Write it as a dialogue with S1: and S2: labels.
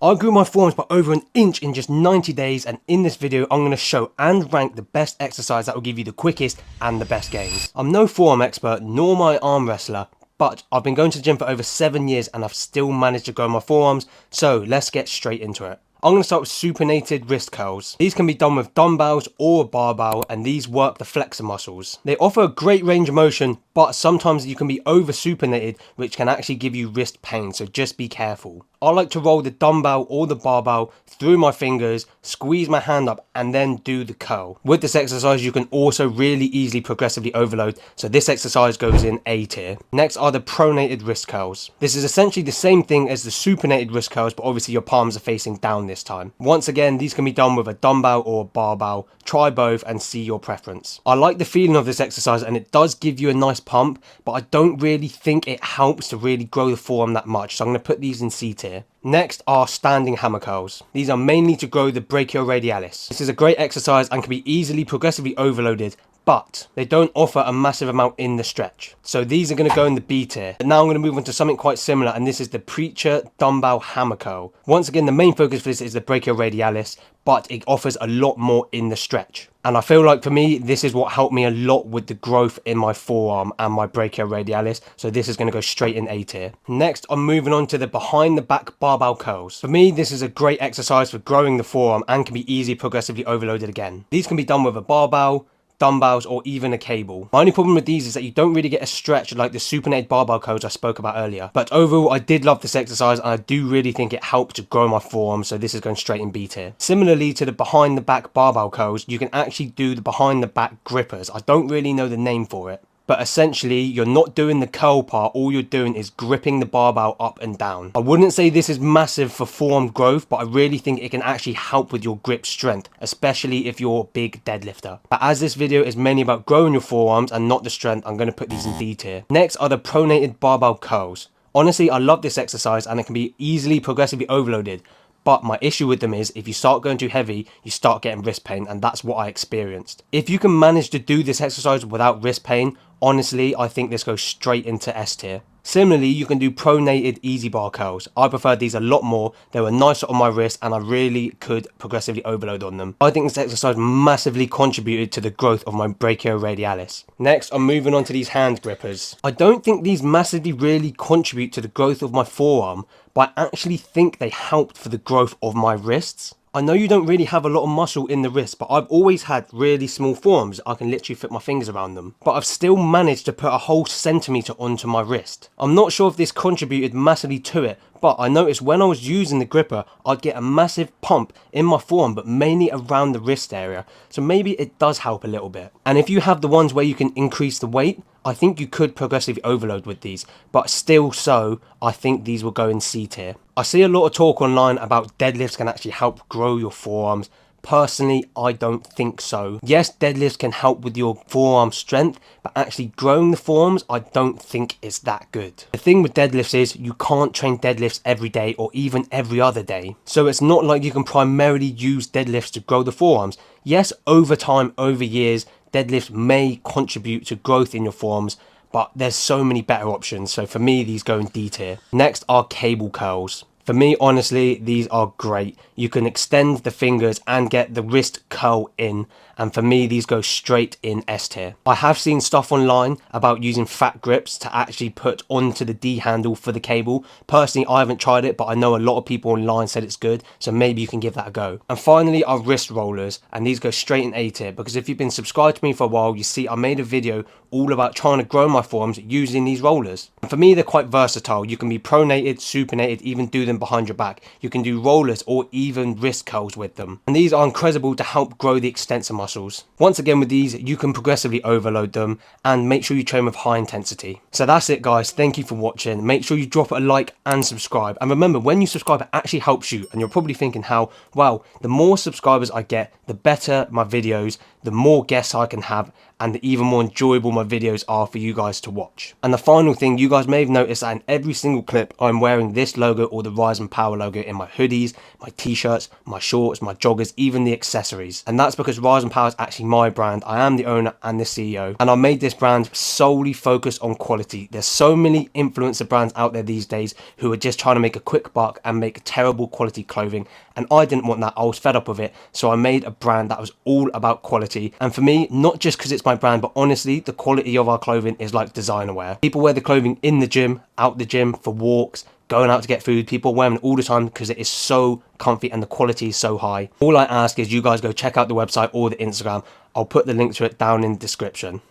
S1: I grew my forearms by over an inch in just 90 days, and in this video I'm going to show and rank the best exercise that will give you the quickest and the best gains. I'm no forearm expert nor my arm wrestler, but I've been going to the gym for over 7 years and I've still managed to grow my forearms, so let's get straight into it. I'm going to start with Supernated wrist curls. These can be done with dumbbells or a barbell, and these work the flexor muscles. They offer a great range of motion, but sometimes you can be over supinated, which can actually give you wrist pain, so just be careful. I like to roll the dumbbell or the barbell through my fingers, squeeze my hand up, and then do the curl. With this exercise, you can also really easily progressively overload, so this exercise goes in A tier. Next are the pronated wrist curls. This is essentially the same thing as the supinated wrist curls, but obviously your palms are facing down this time. Once again, these can be done with a dumbbell or a barbell. Try both and see your preference. I like the feeling of this exercise and it does give you a nice pump, but I don't really think it helps to really grow the forearm that much, so I'm going to put these in C tier. Next are standing hammer curls. These are mainly to grow the brachioradialis. This is a great exercise and can be easily progressively overloaded, but they don't offer a massive amount in the stretch. So these are going to go in the B tier. But now I'm going to move on to something quite similar, and this is the preacher dumbbell hammer curl. Once again, the main focus for this is the brachioradialis, but it offers a lot more in the stretch. And I feel like for me, this is what helped me a lot with the growth in my forearm and my brachioradialis. So this is going to go straight in A tier. Next, I'm moving on to the behind the back barbell curls. For me, this is a great exercise for growing the forearm and can be easily progressively overloaded again. These can be done with a barbell, dumbbells, or even a cable. My only problem with these is that you don't really get a stretch like the supinated barbell curls I spoke about earlier. But overall, I did love this exercise and I do really think it helped to grow my forearm, so this is going straight in B tier. Similarly to the behind the back barbell curls, you can actually do the behind the back grippers. I don't really know the name for it, but essentially you're not doing the curl part, all you're doing is gripping the barbell up and down. I wouldn't say this is massive for forearm growth, but I really think it can actually help with your grip strength, especially if you're a big deadlifter. But as this video is mainly about growing your forearms and not the strength, I'm going to put these in D tier. Next are the pronated barbell curls. Honestly, I love this exercise and it can be easily progressively overloaded. But my issue with them is if you start going too heavy, you start getting wrist pain, and that's what I experienced. If you can manage to do this exercise without wrist pain, honestly, I think this goes straight into S tier. Similarly, you can do Pronated EZ Bar Curls. I prefer these a lot more. They were nicer on my wrist and I really could progressively overload on them. I think this exercise massively contributed to the growth of my brachioradialis. Next, I'm moving on to these hand grippers. I don't think these massively really contribute to the growth of my forearm, but I actually think they helped for the growth of my wrists. I know you don't really have a lot of muscle in the wrist, but I've always had really small forearms. I can literally fit my fingers around them. But I've still managed to put a whole centimetre onto my wrist. I'm not sure if this contributed massively to it, but I noticed when I was using the gripper, I'd get a massive pump in my forearm, but mainly around the wrist area. So maybe it does help a little bit. And if you have the ones where you can increase the weight, I think you could progressively overload with these, but still so, I think these will go in C tier. I see a lot of talk online about deadlifts can actually help grow your forearms. Personally, I don't think so. Yes, deadlifts can help with your forearm strength, but actually growing the forearms, I don't think is that good. The thing with deadlifts is you can't train deadlifts every day or even every other day. So it's not like you can primarily use deadlifts to grow the forearms. Yes, over time, over years, deadlifts may contribute to growth in your forearms, but there's so many better options. So for me, these go in D tier. Next are cable curls. For me, honestly, these are great. You can extend the fingers and get the wrist curl in. And for me, these go straight in S tier. I have seen stuff online about using fat grips to actually put onto the D handle for the cable. Personally, I haven't tried it, but I know a lot of people online said it's good. So maybe you can give that a go. And finally, are wrist rollers. And these go straight in A tier. Because if you've been subscribed to me for a while, you see I made a video all about trying to grow my forearms using these rollers. And for me, they're quite versatile. You can be pronated, supinated, even do them behind your back. You can do rollers or even wrist curls with them. And these are incredible to help grow the extensor muscles. Once again, with these, you can progressively overload them and make sure you train with high intensity. So that's it, guys. Thank you for watching. Make sure you drop a like and subscribe. And remember, when you subscribe, it actually helps you. And you're probably thinking how, well, the more subscribers I get, the better my videos, the more guests I can have, and the even more enjoyable my videos are for you guys to watch. And the final thing, you guys may have noticed that in every single clip I'm wearing this logo or the RizenPWR logo in my hoodies, my t-shirts, my shorts, my joggers, even the accessories. And that's because RizenPWR is actually my brand. I am the owner and the CEO, and I made this brand solely focused on quality. There's so many influencer brands out there these days who are just trying to make a quick buck and make terrible quality clothing, and I didn't want that. I was fed up with it, so I made a brand that was all about quality. And for me, not just because it's my brand, but honestly, the quality of our clothing is like designer wear. People wear the clothing in the gym, out the gym, for walks, going out to get food. People wear them all the time because it is so comfy and the quality is so high. All I ask is you guys go check out the website or the Instagram. I'll put the link to it down in the description.